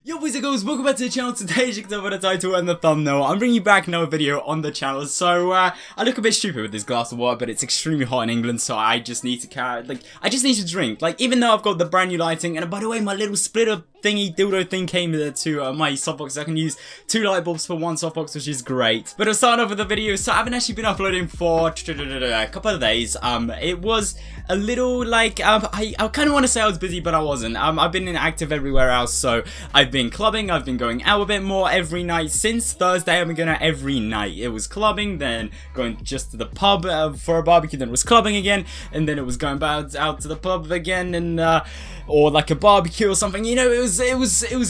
Yo boys and girls, welcome back to the channel. Today, as you can tell by the title and the thumbnail, I'm bringing you back another video on the channel. So, I look a bit stupid with this glass of water, but it's extremely hot in England, so I just need to I just need to drink. Like, even though I've got the brand new lighting, and by the way, my little splitter thingy dildo thing came to my softbox. I can use 2 light bulbs for 1 softbox, which is great. But I'll start off with the video. So I haven't actually been uploading for a couple of days. It was a little like, I kind of want to say I was busy, but I wasn't. I've been inactive everywhere else, so I've been clubbing, I've been going out a bit more every night. Since Thursday, I've been going out every night. It was clubbing, then going just to the pub for a barbecue, then it was clubbing again, and then it was going back out to the pub again, and or like a barbecue or something. You know, it was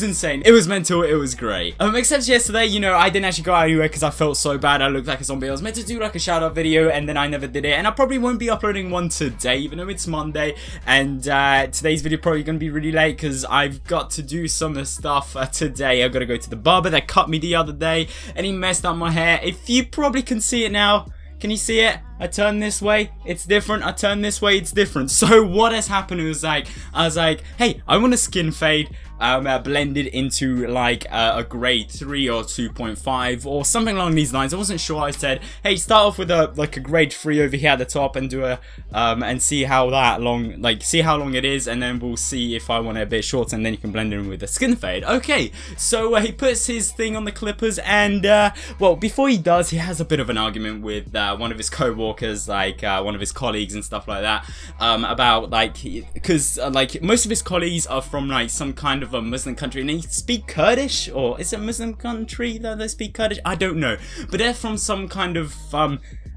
insane. It was mental. It was great. Except yesterday, you know, I didn't actually go out anywhere because I felt so bad. I looked like a zombie. I was meant to do like a shout out video, and then I never did it. And I probably won't be uploading one today, even though it's Monday. And today's video probably gonna be really late because I've got to do some stuff today. I've got to go to the barber that cut me the other day, and he messed up my hair. If you probably can see it now. Can you see it? I turn this way, it's different. I turn this way, it's different. So what has happened was like, I was like, hey, I want a skin fade blended into like a grade 3 or 2.5 or something along these lines. I wasn't sure. I said, hey, start off with a grade 3 over here at the top and do a and see how long it is, and then we'll see if I want it a bit shorter, and then you can blend it in with a skin fade. Okay, so he puts his thing on the clippers, and well, before he does, he has a bit of an argument with one of his co-workers, like one of his colleagues and stuff like that, about like, because like most of his colleagues are from like some kind of a Muslim country, and they speak Kurdish, or is it a Muslim country that they speak Kurdish? I don't know, but they're from some kind of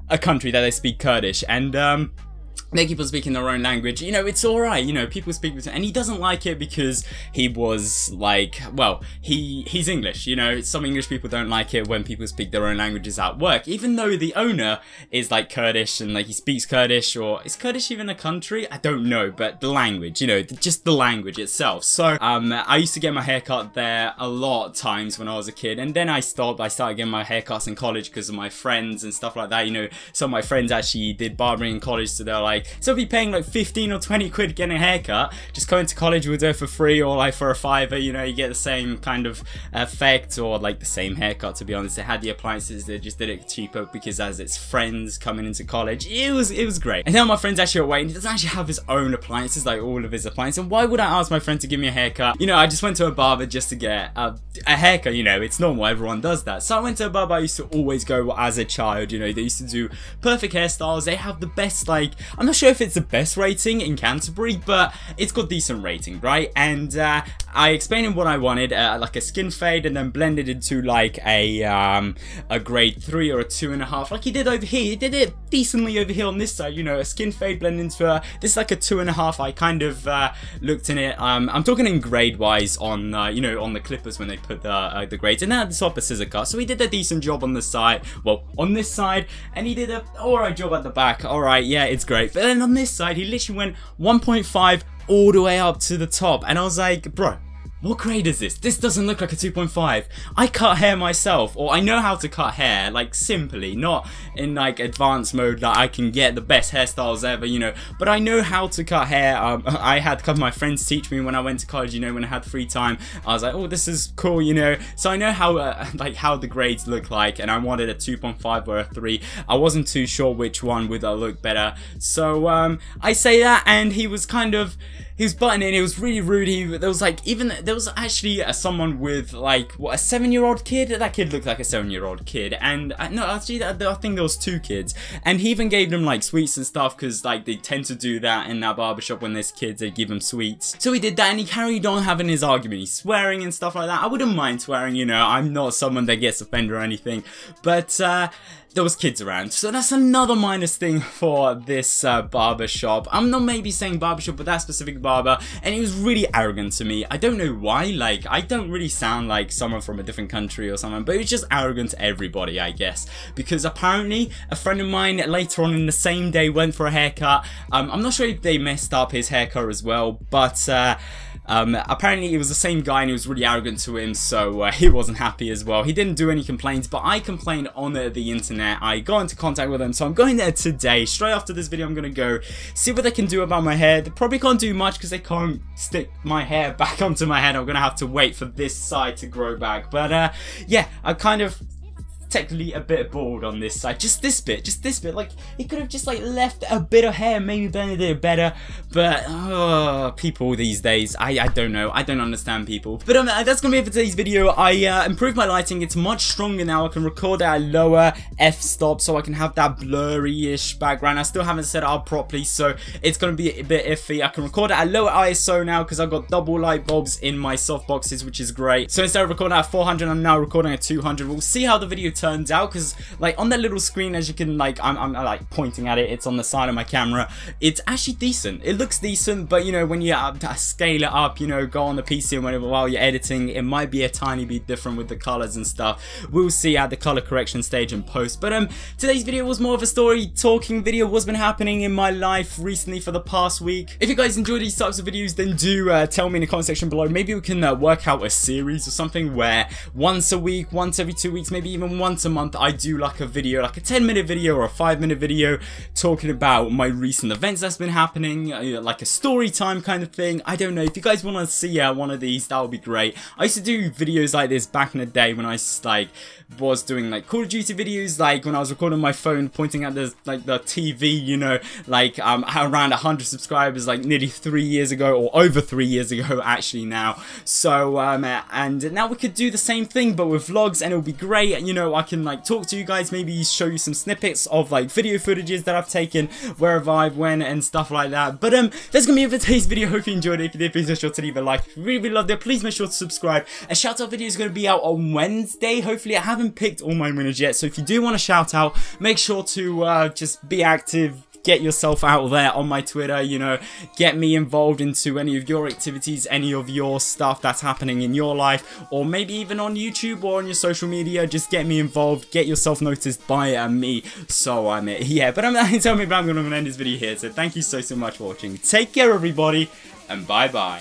a country that they speak Kurdish, and they keep on speaking their own language. You know, it's alright, you know, people speak with him, and he doesn't like it because he was like, well, he's English, you know. Some English people don't like it when people speak their own languages at work, even though the owner is like Kurdish, and like he speaks Kurdish, or is Kurdish even a country? I don't know, but the language, you know, just the language itself. So, I used to get my haircut there a lot of times when I was a kid, and then I stopped. I started getting my haircuts in college because of my friends and stuff like that, you know. Some of my friends actually did barbering in college, so they're like, so if you're paying like 15 or 20 quid getting a haircut, just going to college we'll do it for free, or like for a $5, you know, you get the same kind of effect, or like the same haircut. To be honest, they had the appliances, they just did it cheaper because as it's friends coming into college, it was great. And now my friend's actually away, and he doesn't actually have his own appliances, like all of his appliances. And why would I ask my friend to give me a haircut? You know, I just went to a barber just to get a haircut, you know, it's normal, everyone does that. So I went to a barber I used to always go as a child, you know, they used to do perfect hairstyles. They have the best, like, I'm not sure if it's the best rating in Canterbury, but it's got decent rating, right? And I explained him what I wanted, like a skin fade, and then blended into like a grade 3 or a 2.5, like he did over here. He did it decently over here on this side, you know, a skin fade blended into this is like a 2.5. I kind of looked in it. I'm talking in grade wise on you know, on the clippers when they put the grades, and then at the top a scissor cut. So he did a decent job on the side, well, on this side, and he did a alright job at the back. Alright, yeah, it's great. But then on this side, he literally went 1.5 all the way up to the top, and I was like, bro, what grade is this? This doesn't look like a 2.5. I cut hair myself, or I know how to cut hair, like simply, not in like advanced mode that I can get the best hairstyles ever, you know, but I know how to cut hair. I had a couple of my friends teach me when I went to college, you know, when I had free time. I was like, oh, this is cool, you know, so I know how like how the grades look like, and I wanted a 2.5 or a 3. I wasn't too sure which one would look better, so I say that, and he was kind of, he was butting in, it was really rude. There was like, even, there was actually someone with like, what, a 7-year-old kid? That kid looked like a 7-year-old kid, and no, actually, I think there was 2 kids, and he even gave them like sweets and stuff, because like they tend to do that in that barbershop when there's kids, they give them sweets. So he did that, and he carried on having his argument. He's swearing and stuff like that. I wouldn't mind swearing, you know, I'm not someone that gets offended or anything, but there was kids around, so that's another minus thing for this barber shop. I'm not maybe saying barbershop, but that specific barber, and he was really arrogant to me. I don't know why, like, I don't really sound like someone from a different country or something, but he was just arrogant to everybody, I guess, because apparently a friend of mine later on in the same day went for a haircut. I'm not sure if they messed up his haircut as well, but Apparently it was the same guy and he was really arrogant to him, so he wasn't happy as well. He didn't do any complaints, but I complained on the internet. I got into contact with him, so I'm going there today. Straight after this video, I'm gonna go see what they can do about my hair. They probably can't do much because they can't stick my hair back onto my head. I'm gonna have to wait for this side to grow back. But yeah, I kind of technically a bit bald on this side, just this bit, like he could have just like left a bit of hair, maybe blended it better, but people these days, I don't know, I don't understand people. But that's gonna be it for today's video. I improved my lighting, it's much stronger now. I can record at a lower f-stop so I can have that blurry-ish background. I still haven't set it up properly, so it's gonna be a bit iffy. I can record at a lower ISO now because I've got double light bulbs in my softboxes, which is great. So instead of recording at 400, I'm now recording at 200. We'll see how the video turns out, because like on that little screen, as you can like, I'm like pointing at it, it's on the side of my camera, it's actually decent, it looks decent, but you know, when you scale it up, you know, go on the PC and whatever while you're editing, it might be a tiny bit different with the colors and stuff. We'll see at the color correction stage and post. But today's video was more of a story talking video, what's been happening in my life recently for the past week. If you guys enjoy these types of videos, then do tell me in the comment section below. Maybe we can work out a series or something where once a week, once every 2 weeks, maybe even once a month, I do like a video, like a 10-minute video or a 5-minute video talking about my recent events that's been happening, like a story time kind of thing. I don't know, if you guys want to see one of these, that would be great. I used to do videos like this back in the day when I like was doing like Call of Duty videos, like when I was recording my phone pointing at the TV, you know, like around 100 subscribers, like nearly 3 years ago, or over 3 years ago actually now. So and now we could do the same thing but with vlogs, and it'll be great. You know, I can like talk to you guys, maybe show you some snippets of like video footages that I've taken wherever I went and stuff like that. But that's gonna be it for today's video. Hope you enjoyed it. If you did, please make sure to leave a like. If you really loved it, please make sure to subscribe. A shout out video is gonna be out on Wednesday. Hopefully, I haven't picked all my winners yet, so if you do want to shout out, make sure to just be active. Get yourself out there on my Twitter, you know, get me involved into any of your activities, any of your stuff that's happening in your life, or maybe even on YouTube or on your social media. Just get me involved, get yourself noticed by me. So yeah, but I'm going to end this video here. So thank you so much for watching. Take care, everybody, and bye bye.